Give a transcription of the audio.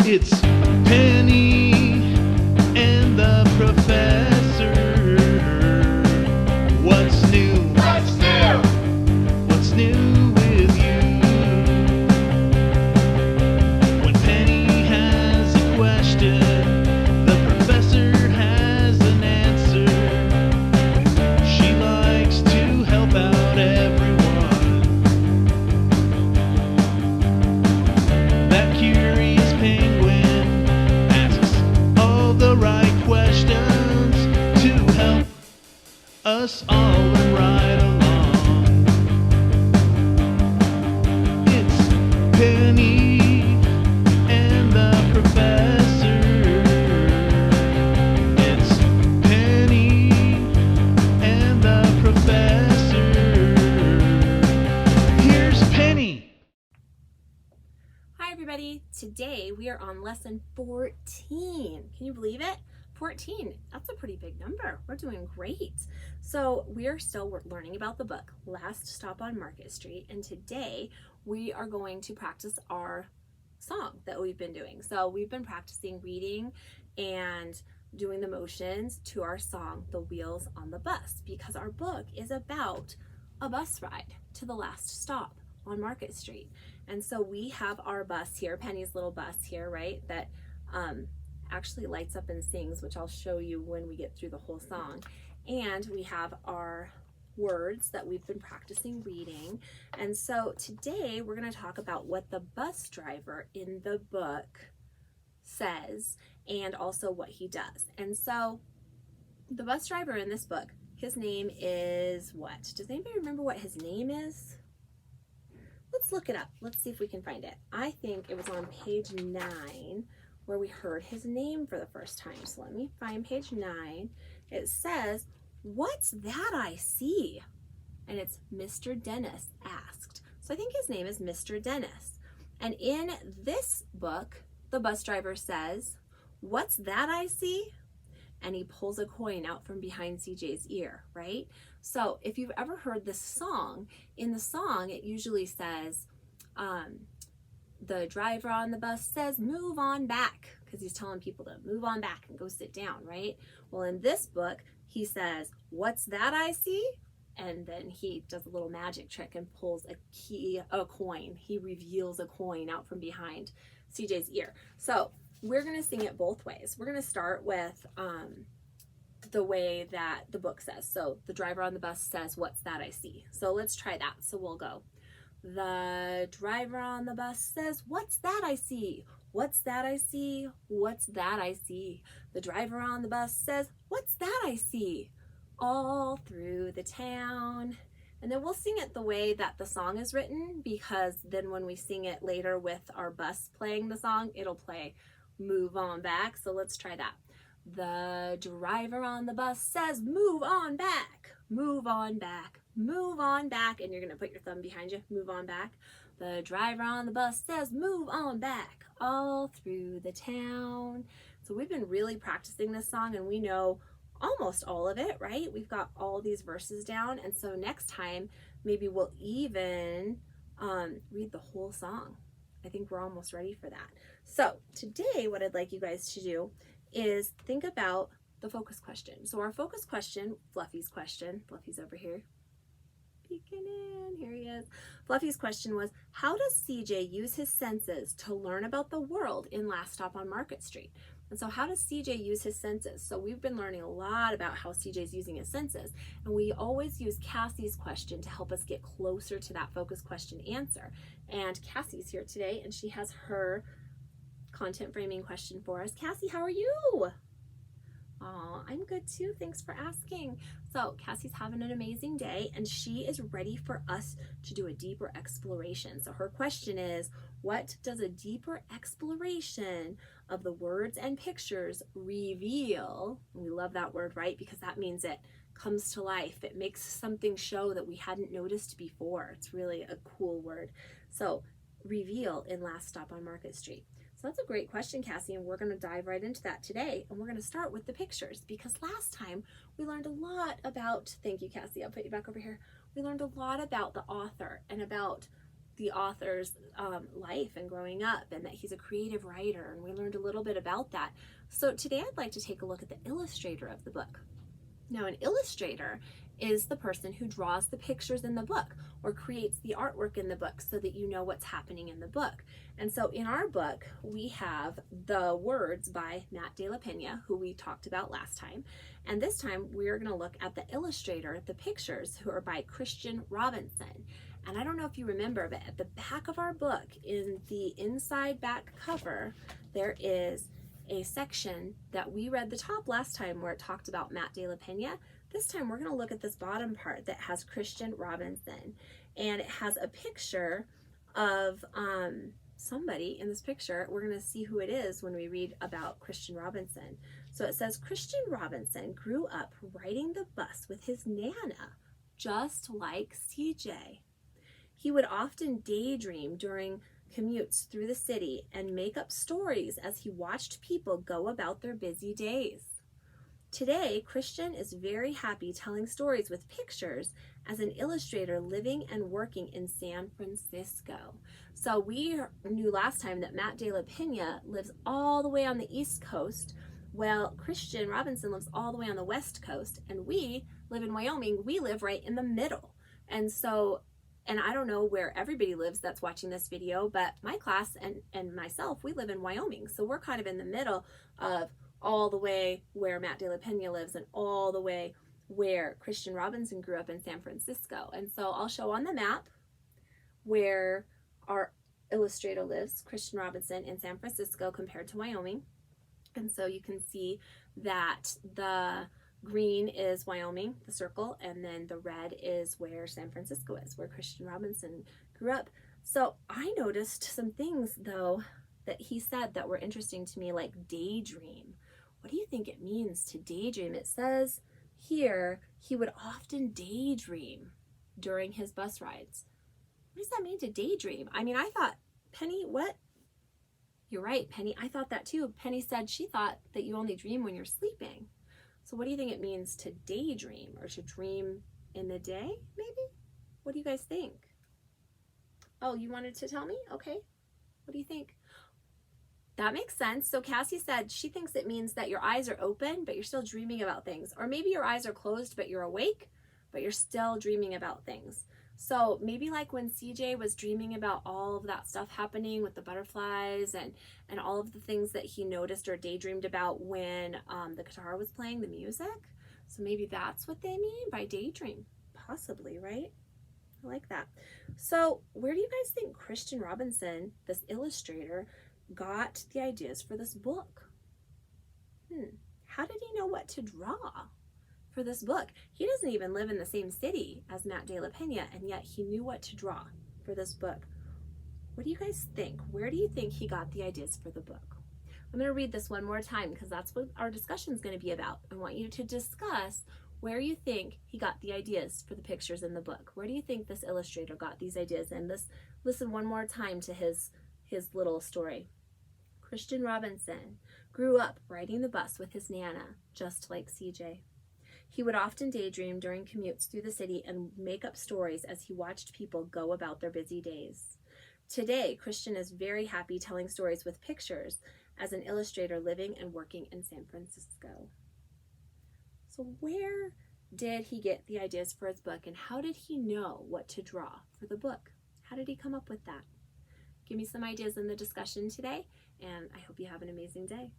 It's Penny and the Professor. What's new? What's new? What's new with you? When Penny has a question, the Professor has an answer. She likes to help out everyone. That curious penguin asks all the right questions to help us all learn right along. It's Penny and the Professor. It's Penny and the Professor. Here's Penny. Hi everybody, today we are on lesson 14. Can you believe it? 14, that's a pretty big number. We're doing great. So we're still learning about the book, Last Stop on Market Street, and today we are going to practice our song that we've been doing. So we've been practicing reading and doing the motions to our song, The Wheels on the Bus, because our book is about a bus ride to the last stop on Market Street. And so we have our bus here, Penny's little bus here, right, that actually lights up and sings, which I'll show you when we get through the whole song. And we have our words that we've been practicing reading. And so today we're going to talk about what the bus driver in the book says and also what he does. And so the bus driver in this book, his name is what? Does anybody remember what his name is? Let's look it up. Let's see if we can find it. I think it was on page 9 where we heard his name for the first time. So let me find page 9. It says, "What's that I see?" And it's Mr. Dennis asked. So I think his name is Mr. Dennis. And in this book, the bus driver says, "What's that I see?" And he pulls a coin out from behind CJ's ear, right? So if you've ever heard this song, in the song it usually says, the driver on the bus says, "Move on back," because he's telling people to move on back and go sit down, right? Well, in this book, he says, "What's that I see?" And then he does a little magic trick and pulls a coin. He reveals a coin out from behind CJ's ear. So we're going to sing it both ways. We're going to start with the way that the book says. So the driver on the bus says, "What's that I see?" So let's try that. So we'll go. The driver on the bus says, "What's that I see? What's that I see? What's that I see?" The driver on the bus says, "What's that I see?" All through the town. And then we'll sing it the way that the song is written, because then when we sing it later with our bus playing the song, it'll play "Move on back." So let's try that. The driver on the bus says, "Move on back, move on back, move on back." And you're going to put your thumb behind you, move on back. The driver on the bus says, "Move on back," all through the town. So we've been really practicing this song and we know almost all of it, right? We've got all these verses down. And so next time, maybe we'll even read the whole song. I think we're almost ready for that. So today, what I'd like you guys to do is think about the focus question. So our focus question, Fluffy's question, Fluffy's over here, peeking in, here he is. Fluffy's question was, how does CJ use his senses to learn about the world in Last Stop on Market Street? And so how does CJ use his senses? So we've been learning a lot about how CJ's using his senses, and we always use Cassie's question to help us get closer to that focus question answer. And Cassie's here today, and she has her content framing question for us. Cassie, how are you? Oh, I'm good too. Thanks for asking. So Cassie's having an amazing day and she is ready for us to do a deeper exploration. So her question is, what does a deeper exploration of the words and pictures reveal? And we love that word, right? Because that means it comes to life. It makes something show that we hadn't noticed before. It's really a cool word. So reveal in Last Stop on Market Street. So that's a great question, Cassie, and we're going to dive right into that today. And we're going to start with the pictures, because last time we learned a lot about, thank you, Cassie, I'll put you back over here. We learned a lot about the author and about the author's life and growing up, and that he's a creative writer, and we learned a little bit about that. So today I'd like to take a look at the illustrator of the book. Now, an illustrator is the person who draws the pictures in the book or creates the artwork in the book so that you know what's happening in the book. And so in our book, we have the words by Matt De La Pena, who we talked about last time. And this time we're going to look at the illustrator, the pictures, who are by Christian Robinson. And I don't know if you remember, but at the back of our book, in the inside back cover, there is a section that we read the top last time where it talked about Matt De La Pena. This time we're going to look at this bottom part that has Christian Robinson, and it has a picture of somebody in this picture. We're going to see who it is when we read about Christian Robinson. So it says, Christian Robinson grew up riding the bus with his Nana, just like CJ. He would often daydream during commutes through the city and make up stories as he watched people go about their busy days. Today, Christian is very happy telling stories with pictures as an illustrator living and working in San Francisco. So we knew last time that Matt De La Pena lives all the way on the East Coast, while Christian Robinson lives all the way on the West Coast, and we live in Wyoming. We live right in the middle. And I don't know where everybody lives that's watching this video, but my class and myself, we live in Wyoming. So we're kind of in the middle of all the way where Matt De La Pena lives and all the way where Christian Robinson grew up in San Francisco. And so I'll show on the map where our illustrator lives, Christian Robinson, in San Francisco compared to Wyoming. And so you can see that the green is Wyoming, the circle, and then the red is where San Francisco is, where Christian Robinson grew up. So I noticed some things, though, that he said that were interesting to me, like daydream. What do you think it means to daydream? It says here he would often daydream during his bus rides. What does that mean to daydream? I mean, I thought, Penny, what? You're right, Penny. I thought that too. Penny said she thought that you only dream when you're sleeping. So what do you think it means to daydream, or to dream in the day, maybe? What do you guys think? Oh, you wanted to tell me? Okay. What do you think? That makes sense. So Cassie said she thinks it means that your eyes are open, but you're still dreaming about things. Or maybe your eyes are closed, but you're awake, but you're still dreaming about things. So maybe like when CJ was dreaming about all of that stuff happening with the butterflies and all of the things that he noticed or daydreamed about when the guitar was playing the music. So maybe that's what they mean by daydream. Possibly, right? I like that. So where do you guys think Christian Robinson, this illustrator, got the ideas for this book? How did he know what to draw for this book? He doesn't even live in the same city as Matt De La Pena, and yet he knew what to draw for this book. What do you guys think? Where do you think he got the ideas for the book? I'm going to read this one more time because that's what our discussion is going to be about. I want you to discuss where you think he got the ideas for the pictures in the book. Where do you think this illustrator got these ideas? And listen one more time to his little story. Christian Robinson grew up riding the bus with his Nana, just like CJ. He would often daydream during commutes through the city and make up stories as he watched people go about their busy days. Today, Christian is very happy telling stories with pictures as an illustrator living and working in San Francisco. So where did he get the ideas for his book, and how did he know what to draw for the book? How did he come up with that? Give me some ideas in the discussion today, and I hope you have an amazing day.